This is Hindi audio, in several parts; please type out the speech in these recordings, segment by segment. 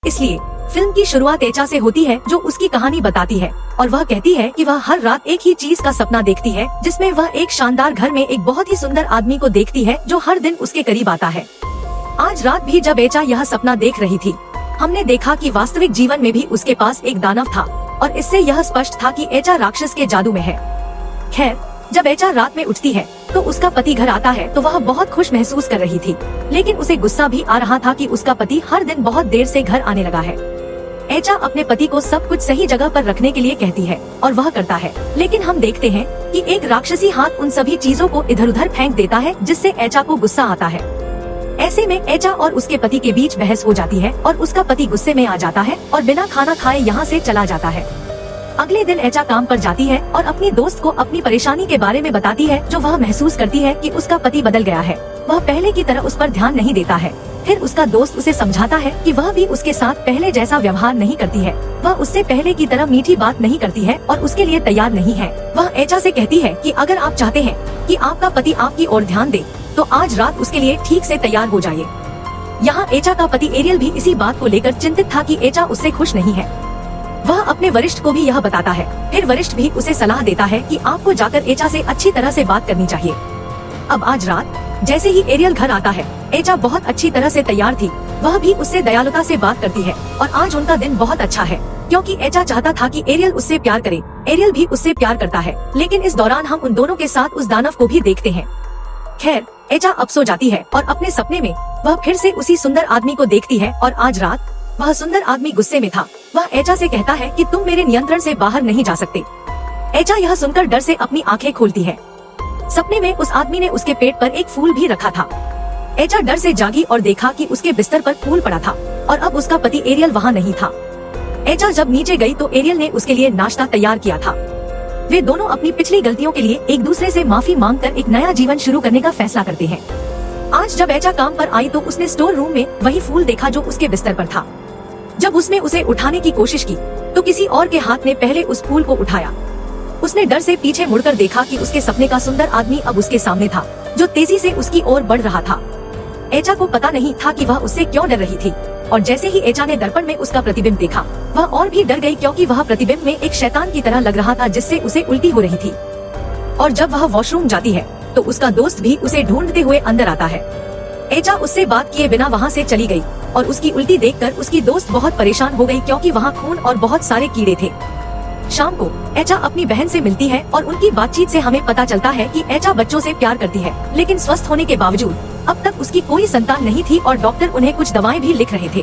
इसलिए फिल्म की शुरुआत एचा से होती है जो उसकी कहानी बताती है और वह कहती है कि वह हर रात एक ही चीज का सपना देखती है, जिसमें वह एक शानदार घर में एक बहुत ही सुंदर आदमी को देखती है जो हर दिन उसके करीब आता है। आज रात भी जब एचा यह सपना देख रही थी, हमने देखा कि वास्तविक जीवन में भी उसके पास एक दानव था और इससे यह स्पष्ट था कि एचा राक्षस के जादू में है। खैर, जब एचा रात में उठती है तो उसका पति घर आता है तो वह बहुत खुश महसूस कर रही थी, लेकिन उसे गुस्सा भी आ रहा था कि उसका पति हर दिन बहुत देर से घर आने लगा है। एचा अपने पति को सब कुछ सही जगह पर रखने के लिए कहती है और वह करता है, लेकिन हम देखते हैं कि एक राक्षसी हाथ उन सभी चीजों को इधर उधर फेंक देता है, जिससे एचा को गुस्सा आता है। ऐसे में एचा और उसके पति के बीच बहस हो जाती है और उसका पति गुस्से में आ जाता है और बिना खाना खाए यहाँ से चला जाता है। अगले दिन एचा काम पर जाती है और अपनी दोस्त को अपनी परेशानी के बारे में बताती है, जो वह महसूस करती है कि उसका पति बदल गया है, वह पहले की तरह उस पर ध्यान नहीं देता है। फिर उसका दोस्त उसे समझाता है कि वह भी उसके साथ पहले जैसा व्यवहार नहीं करती है, वह उससे पहले की तरह मीठी बात नहीं करती है और उसके लिए तैयार नहीं है। वह एचा से कहती है कि अगर आप चाहते हैं कि आपका पति आपकी ओर ध्यान दे तो आज रात उसके लिए ठीक से तैयार हो जाइए। यहाँ एचा का पति एरियल भी इसी बात को लेकर चिंतित था कि एचा उससे खुश नहीं है। वह अपने वरिष्ठ को भी यह बताता है। फिर वरिष्ठ भी उसे सलाह देता है कि आपको जाकर एचा से अच्छी तरह से बात करनी चाहिए। अब आज रात जैसे ही एरियल घर आता है, एचा बहुत अच्छी तरह से तैयार थी। वह भी उससे दयालुता से बात करती है और आज उनका दिन बहुत अच्छा है, क्योंकि एचा चाहता था कि एरियल उससे प्यार करे। एरियल भी उससे प्यार करता है, लेकिन इस दौरान हम उन दोनों के साथ उस दानव को भी देखते हैं। खैर, एचा अब सो जाती है और अपने सपने में वह फिर से उसी सुंदर आदमी को देखती है और आज रात वह सुंदर आदमी गुस्से में था। वह एचा से कहता है कि तुम मेरे नियंत्रण से बाहर नहीं जा सकते। एचा यह सुनकर डर से अपनी आंखें खोलती है। सपने में उस आदमी ने उसके पेट पर एक फूल भी रखा था। एचा डर से जागी और देखा कि उसके बिस्तर पर फूल पड़ा था और अब उसका पति एरियल वहाँ नहीं था। एचा जब नीचे गई तो एरियल ने उसके लिए नाश्ता तैयार किया था। वे दोनों अपनी पिछली गलतियों के लिए एक दूसरे से माफी मांगकर एक नया जीवन शुरू करने का फैसला करते हैं। आज जब एचा काम पर आई तो उसने स्टोर रूम में वही फूल देखा जो उसके बिस्तर पर था। जब उसने उसे उठाने की कोशिश की तो किसी और के हाथ ने पहले उस फूल को उठाया। उसने डर से पीछे मुड़कर देखा कि उसके सपने का सुंदर आदमी अब उसके सामने था, जो तेजी से उसकी ओर बढ़ रहा था। एचा को पता नहीं था कि वह उससे क्यों डर रही थी, और जैसे ही एचा ने दर्पण में उसका प्रतिबिंब देखा, वह और भी डर गई, क्योंकि वह प्रतिबिंब में एक शैतान की तरह लग रहा था, जिससे उसे उल्टी हो रही थी। और जब वह वॉशरूम जाती है तो उसका दोस्त भी उसे ढूंढते हुए अंदर आता है। एचा उससे बात किए बिना वहाँ से चली गई और उसकी उल्टी देखकर उसकी दोस्त बहुत परेशान हो गई, क्योंकि वहाँ खून और बहुत सारे कीड़े थे। शाम को एचा अपनी बहन से मिलती है और उनकी बातचीत से हमें पता चलता है कि एचा बच्चों से प्यार करती है, लेकिन स्वस्थ होने के बावजूद अब तक उसकी कोई संतान नहीं थी और डॉक्टर उन्हें कुछ दवाएं भी लिख रहे थे।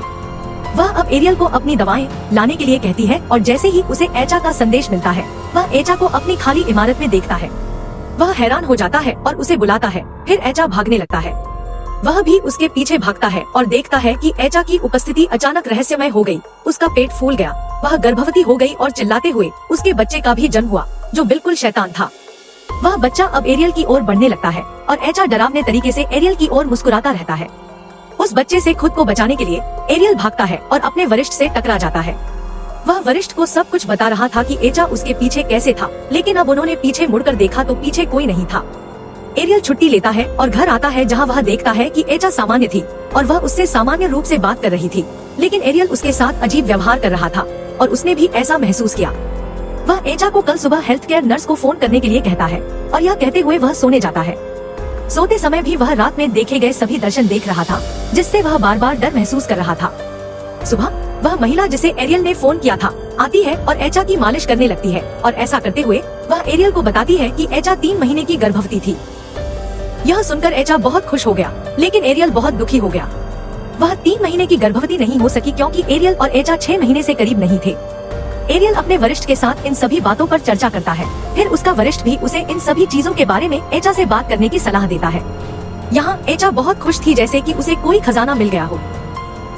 वह अब एरियल को अपनी दवाएं लाने के लिए कहती है और जैसे ही उसे एचा का संदेश मिलता है, वह एचा को अपनी खाली इमारत में देखता है। वह हैरान हो जाता है और उसे बुलाता है। फिर एचा भागने लगता है। वह भी उसके पीछे भागता है और देखता है कि एचा की उपस्थिति अचानक रहस्यमय हो गई। उसका पेट फूल गया, वह गर्भवती हो गई और चिल्लाते हुए उसके बच्चे का भी जन्म हुआ, जो बिल्कुल शैतान था। वह बच्चा अब एरियल की ओर बढ़ने लगता है और एचा डरावने तरीके से एरियल की ओर मुस्कुराता रहता है। उस बच्चे से खुद को बचाने के लिए एरियल भागता है और अपने वरिष्ठ से टकरा जाता है। वह वरिष्ठ को सब कुछ बता रहा था कि एचा उसके पीछे कैसे था, लेकिन अब उन्होंने पीछे मुड़कर देखा तो पीछे कोई नहीं था। एरियल छुट्टी लेता है और घर आता है, जहां वह देखता है कि एचा सामान्य थी और वह उससे सामान्य रूप से बात कर रही थी, लेकिन एरियल उसके साथ अजीब व्यवहार कर रहा था और उसने भी ऐसा महसूस किया। वह एचा को कल सुबह हेल्थ केयर नर्स को फोन करने के लिए कहता है और यह कहते हुए वह सोने जाता है। सोते समय भी वह रात में देखे गए सभी दर्शन देख रहा था, जिससे वह बार बार डर महसूस कर रहा था। सुबह वह महिला जिसे एरियल ने फोन किया था आती है और एचा की मालिश करने लगती है और ऐसा करते हुए वह एरियल को बताती है कि एचा 3 महीने की गर्भवती थी। यह सुनकर एचा बहुत खुश हो गया, लेकिन एरियल बहुत दुखी हो गया। वह 3 महीने की गर्भवती नहीं हो सकी, क्योंकि एरियल और एचा 6 महीने से करीब नहीं थे। एरियल अपने वरिष्ठ के साथ इन सभी बातों पर चर्चा करता है। फिर उसका वरिष्ठ भी उसे इन सभी चीजों के बारे में एचा से बात करने की सलाह देता है। यहाँ एचा बहुत खुश थी, जैसे कि उसे कोई खजाना मिल गया हो।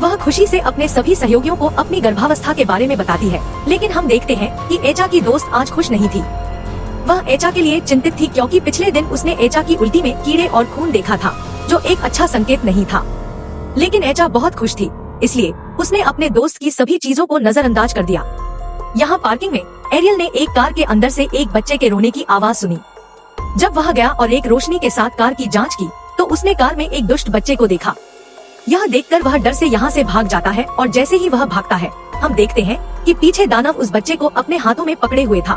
वह खुशी से अपने सभी सहयोगियों को अपनी गर्भावस्था के बारे में बताती है, लेकिन हम देखते हैं कि एचा की दोस्त आज खुश नहीं थी। वह एचा के लिए चिंतित थी, क्योंकि पिछले दिन उसने एचा की उल्टी में कीड़े और खून देखा था, जो एक अच्छा संकेत नहीं था। लेकिन एचा बहुत खुश थी, इसलिए उसने अपने दोस्त की सभी चीजों को नजरअंदाज कर दिया। यहाँ पार्किंग में एरियल ने एक कार के अंदर से एक बच्चे के रोने की आवाज सुनी। जब वह गया और एक रोशनी के साथ कार की जांच की, तो उसने कार में एक दुष्ट बच्चे को देखा। यह देखकर वह डर से यहाँ से भाग जाता है और जैसे ही वह भागता है हम देखते हैं कि पीछे दानव उस बच्चे को अपने हाथों में पकड़े हुए था।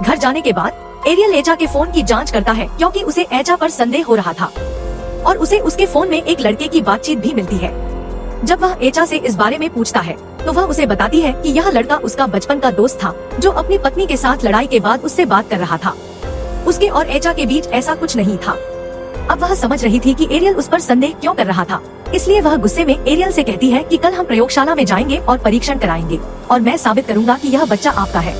घर जाने के बाद एरियल एचा के फोन की जांच करता है क्योंकि उसे एचा पर संदेह हो रहा था और उसे उसके फोन में एक लड़के की बातचीत भी मिलती है। जब वह एचा से इस बारे में पूछता है तो वह उसे बताती है कि यह लड़का उसका बचपन का दोस्त था जो अपनी पत्नी के साथ लड़ाई के बाद उससे बात कर रहा था। उसके और एचा के बीच ऐसा कुछ नहीं था। अब वह समझ रही थी कि एरियल उस पर संदेह क्यों कर रहा था, इसलिए वह गुस्से में एरियल से कहती है कि कल हम प्रयोगशाला में जाएंगे और परीक्षण कराएंगे और मैं साबित करूंगा कि यह बच्चा आपका है।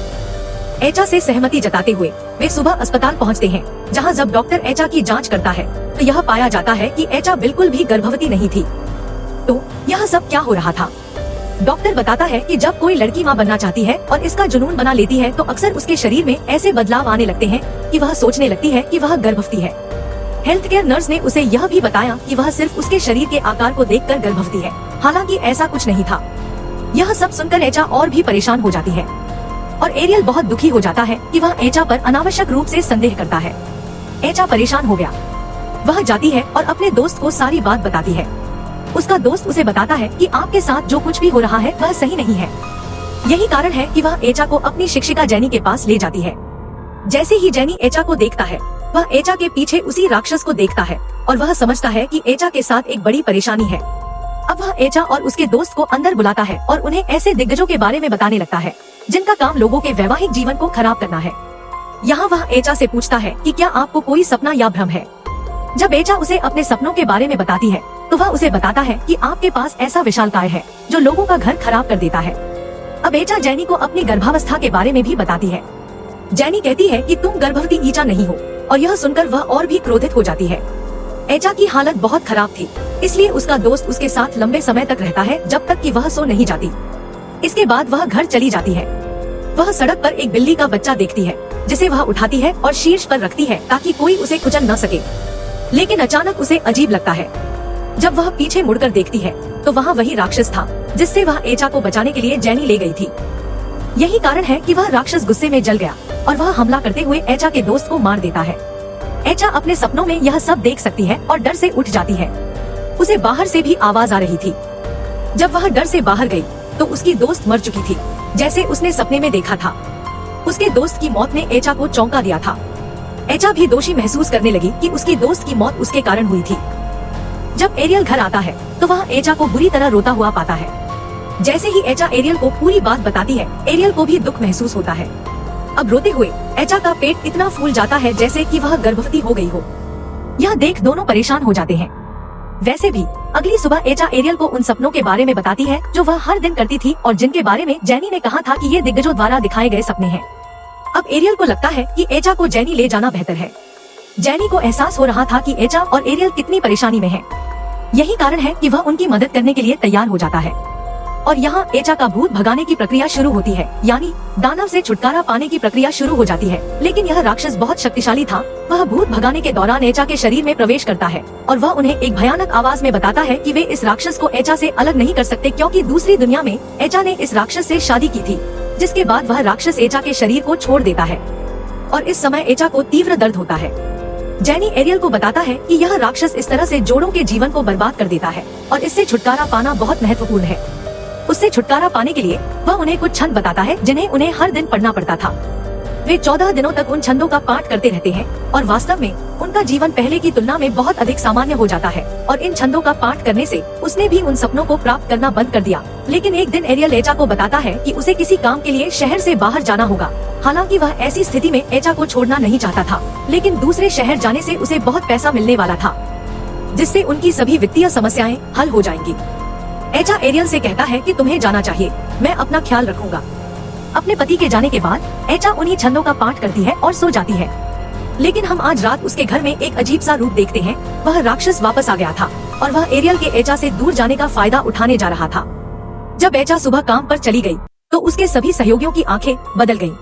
एचा से सहमति जताते हुए वे सुबह अस्पताल पहुंचते हैं, जहां जब डॉक्टर एचा की जांच करता है तो यह पाया जाता है कि एचा बिल्कुल भी गर्भवती नहीं थी। तो यह सब क्या हो रहा था? डॉक्टर बताता है कि जब कोई लड़की मां बनना चाहती है और इसका जुनून बना लेती है तो अक्सर उसके शरीर में ऐसे बदलाव आने लगते हैं कि वह सोचने लगती है कि वह गर्भवती है। हेल्थ केयर नर्स ने उसे यह भी बताया कि वह सिर्फ उसके शरीर के आकार को देखकर गर्भवती है, हालांकि ऐसा कुछ नहीं था। यह सब सुनकर एचा और भी परेशान हो जाती है और एरियल बहुत दुखी हो जाता है कि वह एचा पर अनावश्यक रूप से संदेह करता है। एचा परेशान हो गया। वह जाती है और अपने दोस्त को सारी बात बताती है। उसका दोस्त उसे बताता है कि आपके साथ जो कुछ भी हो रहा है वह सही नहीं है। यही कारण है कि वह एचा को अपनी शिक्षिका जेनी के पास ले जाती है। जैसे ही जेनी एचा को देखता है वह एचा के पीछे उसी राक्षस को देखता है और वह समझता है कि एचा के साथ एक बड़ी परेशानी है। अब वह एचा और उसके दोस्त को अंदर बुलाता है और उन्हें ऐसे दिग्गजों के बारे में बताने लगता है जिनका काम लोगों के वैवाहिक जीवन को खराब करना है। यहाँ वह एचा से पूछता है कि क्या आपको कोई सपना या भ्रम है। जब एचा उसे अपने सपनों के बारे में बताती है तो वह उसे बताता है कि आपके पास ऐसा विशालकाय है जो लोगों का घर खराब कर देता है। अब एचा जेनी को अपनी गर्भावस्था के बारे में भी बताती है। जेनी कहती है कि तुम गर्भवती ईचा नहीं हो और यह सुनकर वह और भी क्रोधित हो जाती है। एचा की हालत बहुत खराब थी, इसलिए उसका दोस्त उसके साथ लंबे समय तक रहता है जब तक कि वह सो नहीं जाती। इसके बाद वह घर चली जाती है। वह सड़क पर एक बिल्ली का बच्चा देखती है जिसे वह उठाती है और शीर्ष पर रखती है ताकि कोई उसे कुचल न सके। लेकिन अचानक उसे अजीब लगता है। जब वह पीछे मुड़कर देखती है तो वहाँ वही राक्षस था जिससे वह एचा को बचाने के लिए जेनी ले गई थी। यही कारण है कि वह राक्षस गुस्से में जल गया और वह हमला करते हुए एचा के दोस्त को मार देता है। एचा अपने सपनों में यह सब देख सकती है और डर से उठ जाती है। उसे बाहर से भी आवाज आ रही थी। जब वह डर से बाहर गई तो उसकी दोस्त मर चुकी थी, जैसे उसने सपने में देखा था। उसके दोस्त की मौत ने एचा को चौंका दिया था। एचा भी दोषी महसूस करने लगी कि उसकी दोस्त की मौत उसके कारण हुई थी। जब एरियल घर आता है तो वह एचा को बुरी तरह रोता हुआ पाता है। जैसे ही एचा एरियल को पूरी बात बताती है, एरियल को भी दुख महसूस होता है। अब रोते हुए एचा का पेट इतना फूल जाता है जैसे कि वह गर्भवती हो गई हो। यह देख दोनों परेशान हो जाते हैं। वैसे भी अगली सुबह एचा एरियल को उन सपनों के बारे में बताती है जो वह हर दिन करती थी और जिनके बारे में जेनी ने कहा था कि ये दिग्गजों द्वारा दिखाए गए सपने हैं। अब एरियल को लगता है कि एचा को जेनी ले जाना बेहतर है। जेनी को एहसास हो रहा था कि एचा और एरियल कितनी परेशानी में है। यही कारण है कि वह उनकी मदद करने के लिए तैयार हो जाता है और यहाँ एचा का भूत भगाने की प्रक्रिया शुरू होती है, यानी दानव से छुटकारा पाने की प्रक्रिया शुरू हो जाती है। लेकिन यह राक्षस बहुत शक्तिशाली था। वह भूत भगाने के दौरान एचा के शरीर में प्रवेश करता है और वह उन्हें एक भयानक आवाज में बताता है कि वे इस राक्षस को एचा से अलग नहीं कर सकते क्योंकि दूसरी दुनिया में एचा ने इस राक्षस से शादी की थी, जिसके बाद वह राक्षस एचा के शरीर को छोड़ देता है और इस समय एचा को तीव्र दर्द होता है। जेनी एरियल को बताता है कि यह राक्षस इस तरह से जोड़ों के जीवन को बर्बाद कर देता है और इससे छुटकारा पाना बहुत महत्वपूर्ण है। उससे छुटकारा पाने के लिए वह उन्हें कुछ छंद बताता है जिन्हें उन्हें हर दिन पढ़ना पड़ता था। वे 14 दिनों तक उन छंदों का पाठ करते रहते हैं और वास्तव में उनका जीवन पहले की तुलना में बहुत अधिक सामान्य हो जाता है और इन छंदों का पाठ करने से उसने भी उन सपनों को प्राप्त करना बंद कर दिया। लेकिन एक दिन एरियल एचा को बताता है कि उसे किसी काम के लिए शहर से बाहर जाना होगा। हालांकि वह ऐसी स्थिति में एचा को छोड़ना नहीं चाहता था, लेकिन दूसरे शहर जाने से उसे बहुत पैसा मिलने वाला था जिससे उनकी सभी वित्तीय समस्याएं हल हो जाएंगी। एचा एरियल से कहता है कि तुम्हें जाना चाहिए, मैं अपना ख्याल रखूंगा। अपने पति के जाने के बाद एचा उन्हीं छंदों का पाठ करती है और सो जाती है। लेकिन हम आज रात उसके घर में एक अजीब सा रूप देखते हैं। वह राक्षस वापस आ गया था और वह एरियल के एचा से दूर जाने का फायदा उठाने जा रहा था। जब एचा सुबह काम पर चली गई तो उसके सभी सहयोगियों की आंखें बदल गईं।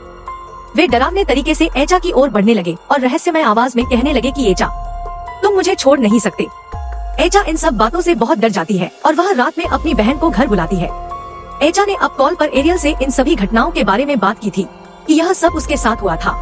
वे डरावने तरीके से एचा की ओर बढ़ने लगे और रहस्यमय आवाज में कहने लगे कि एचा, तुम मुझे छोड़ नहीं सकते। एचा इन सब बातों से बहुत डर जाती है और वह रात में अपनी बहन को घर बुलाती है। एचा ने अब कॉल पर एरियल से इन सभी घटनाओं के बारे में बात की थी कि यह सब उसके साथ हुआ था।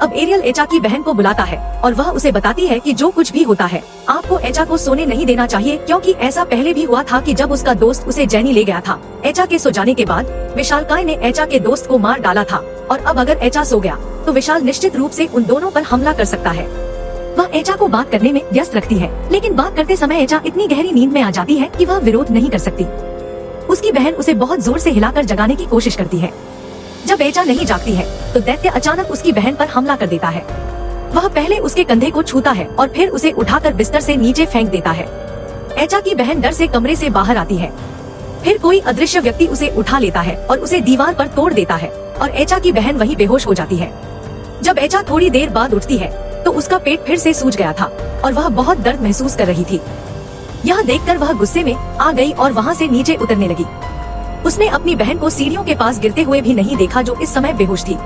अब एरियल एचा की बहन को बुलाता है और वह उसे बताती है कि जो कुछ भी होता है आपको एचा को सोने नहीं देना चाहिए, क्योंकि ऐसा पहले भी हुआ था कि जब उसका दोस्त उसे जेनी ले गया था। एचा के सो जाने के बाद विशालकाय ने एचा के दोस्त को मार डाला था और अब अगर एचा सो गया तो विशाल निश्चित रूप से उन दोनों पर हमला कर सकता है। वह एचा को बात करने में व्यस्त रखती है, लेकिन बात करते समय एचा इतनी गहरी नींद में आ जाती है कि वह विरोध नहीं कर सकती। उसकी बहन उसे बहुत जोर से हिलाकर जगाने की कोशिश करती है। जब एचा नहीं जागती है तो दैत्य अचानक उसकी बहन पर हमला कर देता है। वह पहले उसके कंधे को छूता है और फिर उसे उठाकर बिस्तर से नीचे फेंक देता है। एचा की बहन डर से कमरे से बाहर आती है। फिर कोई अदृश्य व्यक्ति उसे उठा लेता है और उसे दीवार पर तोड़ देता है और एचा की बहन वहीं बेहोश हो जाती है। जब एचा थोड़ी देर बाद उठती है तो उसका पेट फिर से सूज गया था और वह बहुत दर्द महसूस कर रही थी। यह देखकर वह गुस्से में आ गई और वहाँ से नीचे उतरने लगी। उसने अपनी बहन को सीढ़ियों के पास गिरते हुए भी नहीं देखा, जो इस समय बेहोश थी।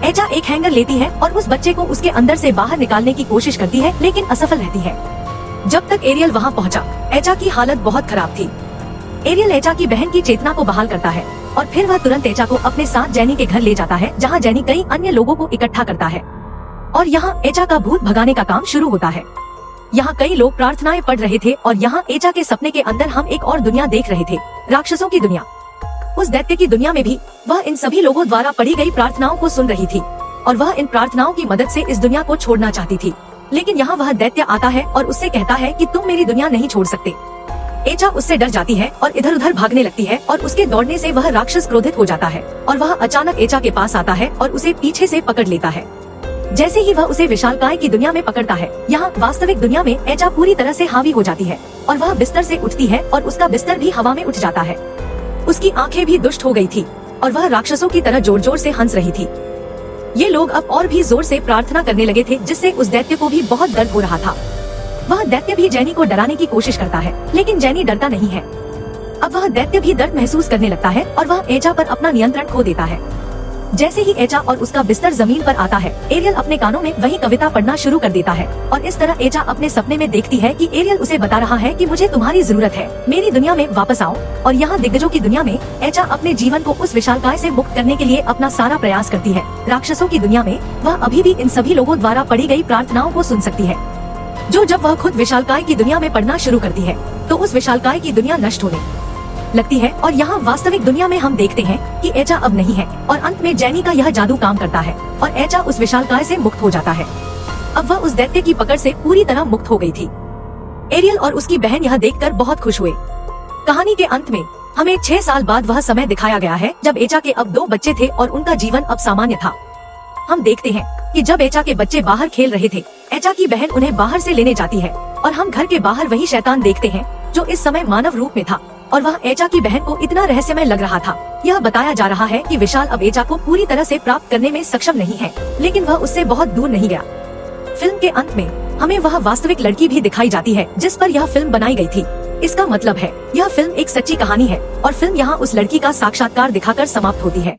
एचा एक हैंगर लेती है और उस बच्चे को उसके अंदर से बाहर निकालने की कोशिश करती है, लेकिन असफल रहती है। जब तक एरियल वहाँ पहुँचा, एचा की हालत बहुत खराब थी। एरियल एचा की बहन की चेतना को बहाल करता है और फिर वह तुरंत एचा को अपने साथ जेनी के घर ले जाता है, जहाँ जेनी कई अन्य लोगों को इकट्ठा करता है और यहाँ एचा का भूत भगाने का काम शुरू होता है। यहाँ कई लोग प्रार्थनाएं पढ़ रहे थे और यहाँ एचा के सपने के अंदर हम एक और दुनिया देख रहे थे, राक्षसों की दुनिया। उस दैत्य की दुनिया में भी वह इन सभी लोगों द्वारा पढ़ी गई प्रार्थनाओं को सुन रही थी और वह इन प्रार्थनाओं की मदद से इस दुनिया को छोड़ना चाहती थी। लेकिन यहाँ वह दैत्य आता है और उससे कहता है कि तुम मेरी दुनिया नहीं छोड़ सकते। एचा उससे डर जाती है और इधर उधर भागने लगती है और उसके दौड़ने से वह राक्षस क्रोधित हो जाता है और वह अचानक एचा के पास आता है और उसे पीछे से पकड़ लेता है। जैसे ही वह उसे विशालकाय की दुनिया में पकड़ता है, यहाँ वास्तविक दुनिया में एचा पूरी तरह से हावी हो जाती है और वह बिस्तर से उठती है और उसका बिस्तर भी हवा में उठ जाता है। उसकी आंखें भी दुष्ट हो गई थी और वह राक्षसों की तरह जोर जोर से हंस रही थी। ये लोग अब और भी जोर से प्रार्थना करने लगे थे, जिससे उस दैत्य को भी बहुत दर्द हो रहा था। वह दैत्य भी जेनी को डराने की कोशिश करता है, लेकिन जेनी डरता नहीं है। अब वह दैत्य भी दर्द महसूस करने लगता है और वह एचा पर अपना नियंत्रण खो देता है। जैसे ही एचा और उसका बिस्तर जमीन पर आता है, एरियल अपने कानों में वही कविता पढ़ना शुरू कर देता है और इस तरह एचा अपने सपने में देखती है कि एरियल उसे बता रहा है कि मुझे तुम्हारी जरूरत है, मेरी दुनिया में वापस आओ। और यहाँ दिग्गजों की दुनिया में एचा अपने जीवन को उस विशालकाय से मुक्त करने के लिए अपना सारा प्रयास करती है। राक्षसों की दुनिया में वह अभी भी इन सभी लोगों द्वारा पढ़ी गई प्रार्थनाओं को सुन सकती है, जो जब वह खुद विशालकाय की दुनिया में पढ़ना शुरू करती है तो उस विशालकाय की दुनिया नष्ट होने लगती है। और यहाँ वास्तविक दुनिया में हम देखते हैं कि एचा अब नहीं है और अंत में जेनी का यह जादू काम करता है और एचा उस विशालकाय से मुक्त हो जाता है। अब वह उस दैत्य की पकड़ से पूरी तरह मुक्त हो गई थी। एरियल और उसकी बहन यह देखकर बहुत खुश हुए। कहानी के अंत में हमें 6 साल बाद वह समय दिखाया गया है जब एचा के अब 2 बच्चे थे और उनका जीवन अब सामान्य था। हम देखते हैं कि जब एचा के बच्चे बाहर खेल रहे थे, एचा की बहन उन्हें बाहर से लेने जाती है और हम घर के बाहर वही शैतान देखते हैं जो इस समय मानव रूप में था और वह एचा की बहन को इतना रहस्यमय लग रहा था। यह बताया जा रहा है कि विशाल अब एचा को पूरी तरह से प्राप्त करने में सक्षम नहीं है, लेकिन वह उससे बहुत दूर नहीं गया। फिल्म के अंत में हमें वह वास्तविक लड़की भी दिखाई जाती है जिस पर यह फिल्म बनाई गई थी। इसका मतलब है यह फिल्म एक सच्ची कहानी है और फिल्म यहाँ उस लड़की का साक्षात्कार दिखाकर समाप्त होती है।